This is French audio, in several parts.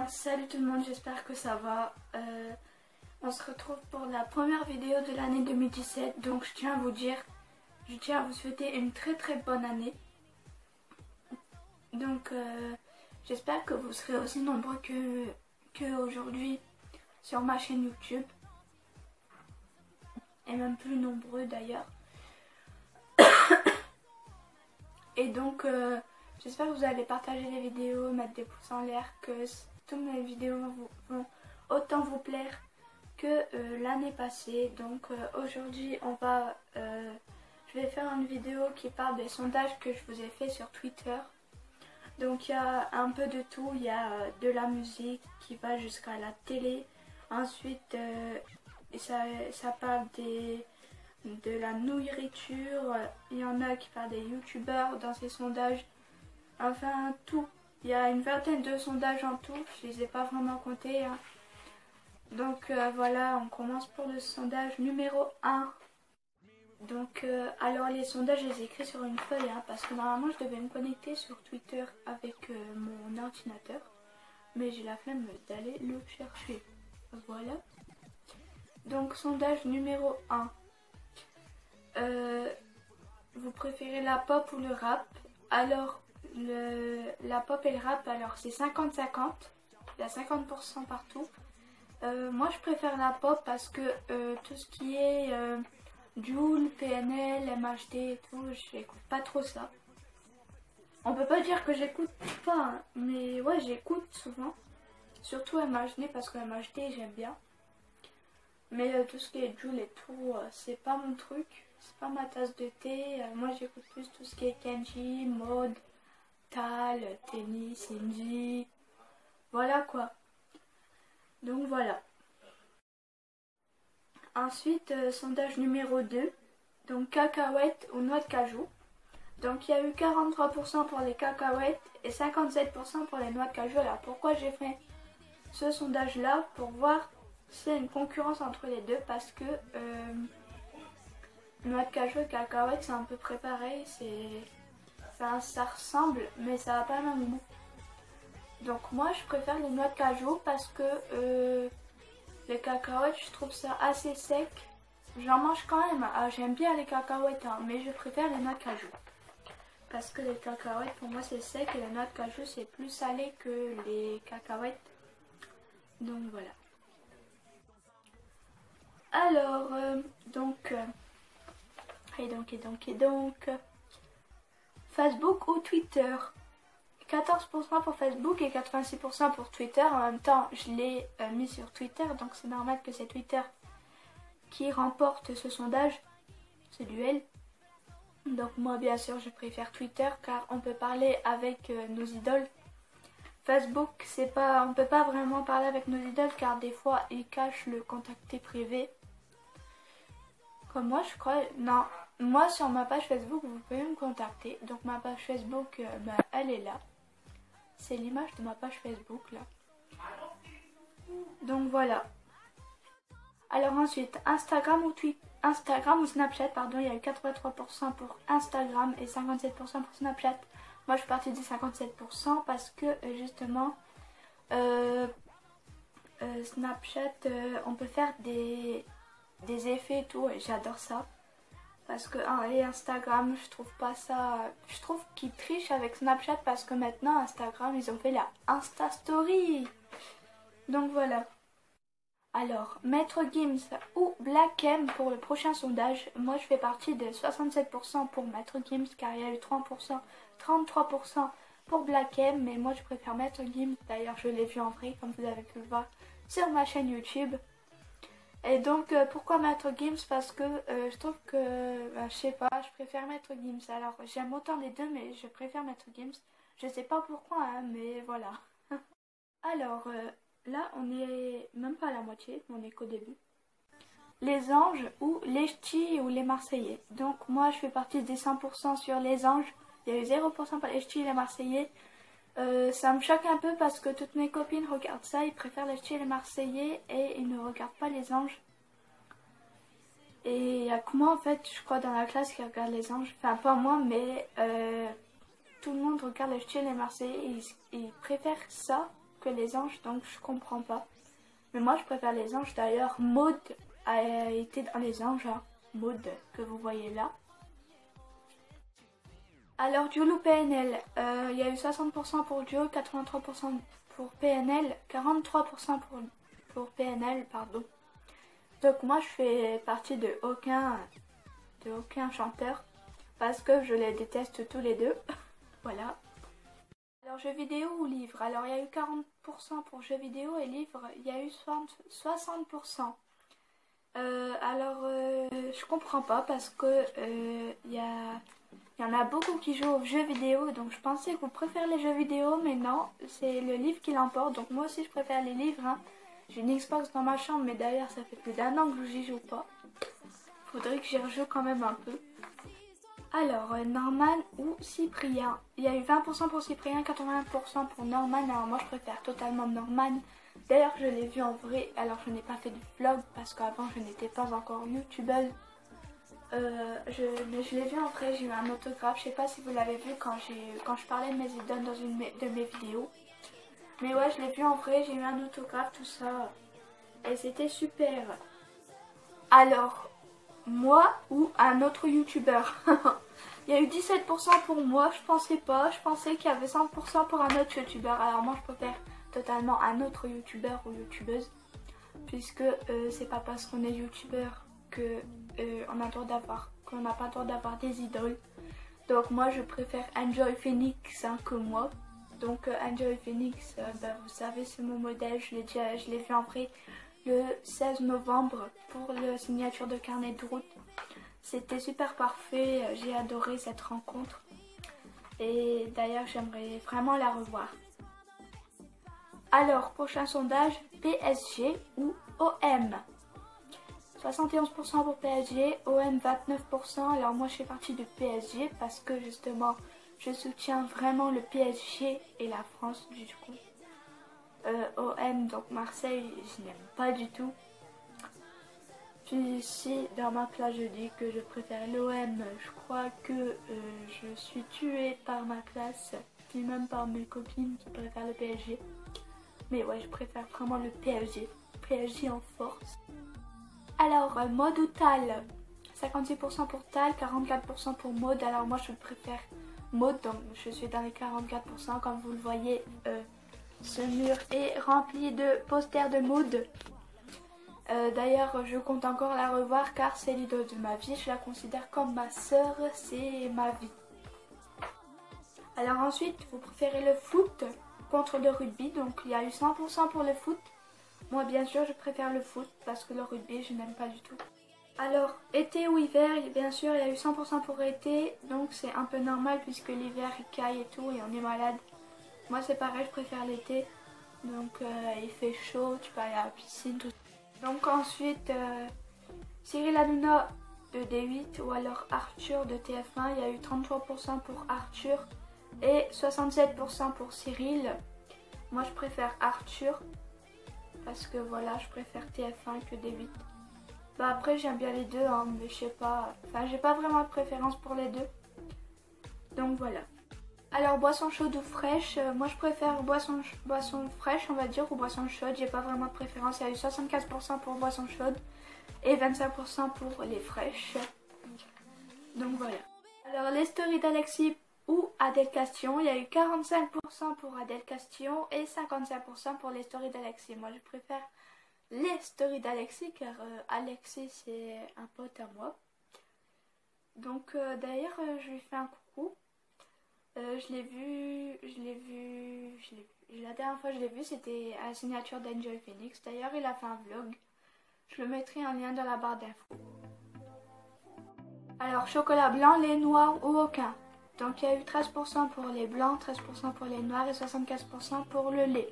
Salut tout le monde, j'espère que ça va. On se retrouve pour la première vidéo de l'année 2017. Donc je tiens à vous souhaiter une très bonne année. Donc j'espère que vous serez aussi nombreux que aujourd'hui sur ma chaîne YouTube. Et même plus nombreux d'ailleurs. Et donc j'espère que vous allez partager les vidéos, mettre des pouces en l'air, que toutes mes vidéos vont autant vous plaire que l'année passée. Donc aujourd'hui je vais faire une vidéo qui parle des sondages que je vous ai fait sur Twitter. Donc il y a un peu de tout, il y a de la musique qui va jusqu'à la télé. Ensuite ça parle de la nourriture, il y en a qui parlent des youtubeurs dans ces sondages. Enfin tout, il y a une vingtaine de sondages en tout, je les ai pas vraiment comptés hein. Donc voilà, on commence pour le sondage numéro 1. Donc alors les sondages, je les ai écrits sur une feuille hein, parce que normalement je devais me connecter sur Twitter avec mon ordinateur, mais j'ai la flemme d'aller le chercher. Voilà. Donc sondage numéro 1. Vous préférez la pop ou le rap? Alors la pop et le rap, alors c'est 50-50. Il y a 50% partout. Moi je préfère la pop parce que tout ce qui est Jul, PNL, MHD et tout, j'écoute pas trop ça. On peut pas dire que j'écoute pas, hein, mais ouais j'écoute souvent. Surtout MHD parce que MHD j'aime bien. Mais tout ce qui est Jul et tout, c'est pas mon truc. C'est pas ma tasse de thé. Moi j'écoute plus tout ce qui est Kenji, Mode, Tal, Tennis, Indie. Voilà quoi. Donc voilà. Ensuite, sondage numéro 2. Donc cacahuètes ou noix de cajou. Donc il y a eu 43% pour les cacahuètes et 57% pour les noix de cajou. Alors pourquoi j'ai fait ce sondage là? Pour voir s'il y a une concurrence entre les deux, parce que noix de cajou et cacahuètes c'est un peu pareil, ça ressemble mais ça n'a pas le même goût. Donc moi je préfère les noix de cajou parce que les cacahuètes je trouve ça assez sec. J'en mange quand même, j'aime bien les cacahuètes hein, mais je préfère les noix de cajou. Parce que les cacahuètes pour moi c'est sec et les noix de cajou c'est plus salé que les cacahuètes. Donc voilà. Alors, Facebook ou Twitter? 14% pour Facebook et 86% pour Twitter. En même temps, je l'ai mis sur Twitter, donc c'est normal que c'est Twitter qui remporte ce sondage, ce duel. Donc moi, bien sûr, je préfère Twitter car on peut parler avec nos idoles. Facebook, on peut pas vraiment parler avec nos idoles car des fois, ils cachent le contacté privé. Comme moi, je crois... Non, moi, sur ma page Facebook, vous pouvez me contacter. Donc ma page Facebook, elle est là. C'est l'image de ma page Facebook là. Donc voilà. Alors ensuite, Instagram ou Snapchat, pardon, il y a eu 83% pour Instagram et 57% pour Snapchat. Moi je suis partie des 57% parce que justement Snapchat on peut faire des effets et tout et j'adore ça. Parce que et Instagram, je trouve pas ça... Je trouve qu'ils trichent avec Snapchat parce que maintenant, Instagram, ils ont fait la Insta Story. Donc voilà. Alors, Maître Gims ou Black M pour le prochain sondage. Moi, je fais partie de 67% pour Maître Gims car il y a eu 33% pour Black M. Mais moi, je préfère Maître Gims. D'ailleurs, je l'ai vu en vrai, comme vous avez pu le voir sur ma chaîne YouTube. Et donc pourquoi Maître Gims? Parce que je trouve que, je sais pas, je préfère Maître Gims. Alors j'aime autant les deux mais je préfère Maître Gims. Je sais pas pourquoi hein, mais voilà. Alors là on est même pas à la moitié, on est qu'au début. Les Anges ou les Ch'tis ou les Marseillais. Donc moi je fais partie des 100% sur les Anges. Il y a eu 0% pour les Ch'tis et les Marseillais. Ça me choque un peu parce que toutes mes copines regardent ça, ils préfèrent les Ch'tis et les Marseillais et ils ne regardent pas les Anges. Et il y a que moi en fait, je crois dans la classe qui regarde les Anges. Enfin pas moi mais tout le monde regarde les Ch'tis et les Marseillais et ils préfèrent ça que les anges, donc je comprends pas. Mais moi je préfère les anges. D'ailleurs, Maud a été dans les anges, hein. Maud que vous voyez là. Alors Jules ou PNL, il y a eu 60% pour Jules, 83% pour PNL, 43% pour PNL, pardon. Donc moi je fais partie de aucun chanteur parce que je les déteste tous les deux. Voilà. Alors jeux vidéo ou livre? Alors il y a eu 40% pour jeux vidéo et livre, il y a eu 60%. Je comprends pas parce que il y en a beaucoup qui jouent aux jeux vidéo, donc je pensais que vous préférez les jeux vidéo, mais non, c'est le livre qui l'emporte. Donc moi aussi je préfère les livres, hein. J'ai une Xbox dans ma chambre, mais d'ailleurs ça fait plus d'1 an que j'y joue pas. Faudrait que j'y rejoue quand même un peu. Alors, Norman ou Cyprien? Il y a eu 20% pour Cyprien, 80% pour Norman. Alors moi je préfère totalement Norman. D'ailleurs je l'ai vu en vrai, alors je n'ai pas fait de vlog parce qu'avant je n'étais pas encore youtubeuse. Mais je l'ai vu en vrai, j'ai eu un autographe. Je sais pas si vous l'avez vu quand je parlais de mes idoles dans une de mes vidéos. Mais ouais, je l'ai vu en vrai, j'ai eu un autographe, tout ça. Et c'était super. Alors, moi ou un autre youtubeur? Il y a eu 17% pour moi, je pensais pas. Je pensais qu'il y avait 100% pour un autre youtubeur. Alors moi, je préfère totalement un autre youtubeur ou youtubeuse. Puisque c'est pas parce qu'on est youtubeur qu'on n'a pas le droit d'avoir des idoles. Donc moi je préfère Enjoy Phoenix hein, que moi. Donc Enjoy Phoenix, vous savez c'est mon modèle, je l'ai vu en vrai le 16 novembre pour la signature de carnet de route. C'était super parfait, j'ai adoré cette rencontre. Et d'ailleurs j'aimerais vraiment la revoir. Alors prochain sondage, PSG ou OM? 71% pour PSG, OM 29%. Alors moi je fais partie du PSG parce que justement je soutiens vraiment le PSG et la France du coup. OM donc Marseille je n'aime pas du tout. Puis ici dans ma classe je dis que je préfère l'OM. Je crois que je suis tuée par ma classe, puis même par mes copines qui préfèrent le PSG. Mais ouais je préfère vraiment le PSG. PSG en force. Alors, Maud ou Tal? 56% pour Tal, 44% pour Maud. Alors moi je préfère Maud, donc je suis dans les 44%. Comme vous le voyez, ce mur est rempli de posters de Maud. D'ailleurs, je compte encore la revoir car c'est l'idole de ma vie. Je la considère comme ma sœur, c'est ma vie. Alors ensuite, vous préférez le foot contre le rugby. Donc il y a eu 100% pour le foot. Moi bien sûr je préfère le foot parce que le rugby je n'aime pas du tout. Alors été ou hiver, bien sûr il y a eu 100% pour été, donc c'est un peu normal puisque l'hiver il caille et tout et on est malade. Moi c'est pareil, je préfère l'été, donc il fait chaud, tu peux aller à la piscine, tout ça. Donc ensuite Cyril Hanouna de D8 ou alors Arthur de TF1, il y a eu 33% pour Arthur et 67% pour Cyril. Moi je préfère Arthur. Parce que voilà, je préfère TF1 que D8. Bah après j'aime bien les deux, hein, mais je sais pas. Enfin j'ai pas vraiment de préférence pour les deux. Donc voilà. Alors boisson chaude ou fraîche, moi je préfère boisson fraîche on va dire ou boisson chaude. J'ai pas vraiment de préférence. Il y a eu 75% pour boisson chaude et 25% pour les fraîches. Donc voilà. Alors les stories d'Alexis ou Adèle Castillon, il y a eu 45% pour Adèle Castillon et 55% pour les stories d'Alexis. Moi je préfère les stories d'Alexis car Alexis c'est un pote à moi. Donc d'ailleurs je lui fais un coucou. La dernière fois je l'ai vu c'était à la signature d'Enjoy Phoenix. D'ailleurs il a fait un vlog. Je le mettrai en lien dans la barre d'infos. Alors chocolat blanc, lait noir ou aucun. Donc il y a eu 13% pour les blancs, 13% pour les noirs et 75% pour le lait.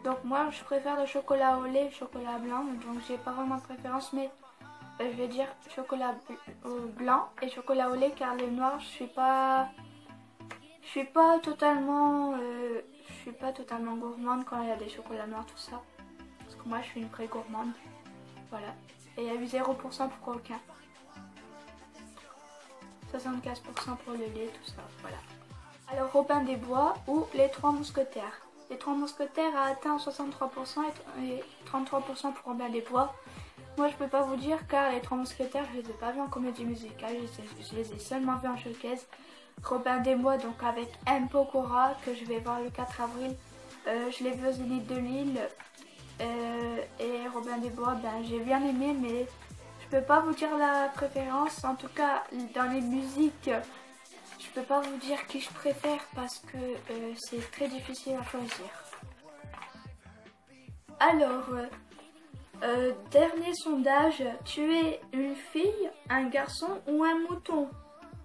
Donc moi je préfère le chocolat au lait, le chocolat blanc, donc j'ai pas vraiment de préférence mais je vais dire chocolat blanc et chocolat au lait car le noir je suis pas totalement gourmande quand il y a des chocolats noirs tout ça. Parce que moi je suis une vraie gourmande. Voilà. Et il y a eu 0% pour aucun. 75% pour le lait, tout ça, voilà. Alors Robin des Bois ou les Trois Mousquetaires. Les Trois Mousquetaires a atteint 63% et 33% pour Robin des Bois. Moi je peux pas vous dire car les Trois Mousquetaires je les ai pas vus en comédie musicale, je les ai seulement vus en showcase. Robin des Bois donc avec M. Pokora que je vais voir le 4 avril. Je l'ai vu au Zénith de Lille. Et Robin des Bois, ben, j'ai bien aimé, mais je peux pas vous dire la préférence. En tout cas, dans les musiques, je peux pas vous dire qui je préfère parce que c'est très difficile à choisir. Alors, dernier sondage, tu es une fille, un garçon ou un mouton?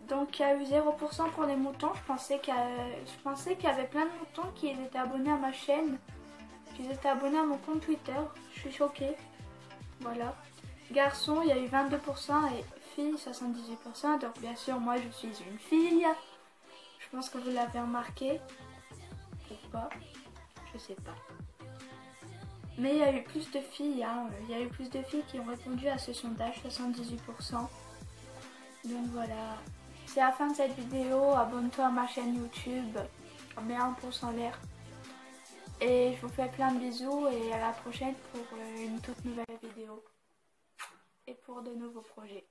Donc il y a eu 0% pour les moutons. Je pensais qu'il y avait plein de moutons qui étaient abonnés à ma chaîne. Qu'ils étaient abonnés à mon compte Twitter. Je suis choquée. Voilà. Garçon, il y a eu 22% et fille 78%. Donc bien sûr, moi je suis une fille. Je pense que vous l'avez remarqué. Ou pas. Je sais pas. Mais il y a eu plus de filles. Hein. Il y a eu plus de filles qui ont répondu à ce sondage. 78%. Donc voilà. C'est la fin de cette vidéo. Abonne-toi à ma chaîne YouTube. Mets un pouce en l'air. Et je vous fais plein de bisous et à la prochaine pour une toute nouvelle vidéo. Et pour de nouveaux projets.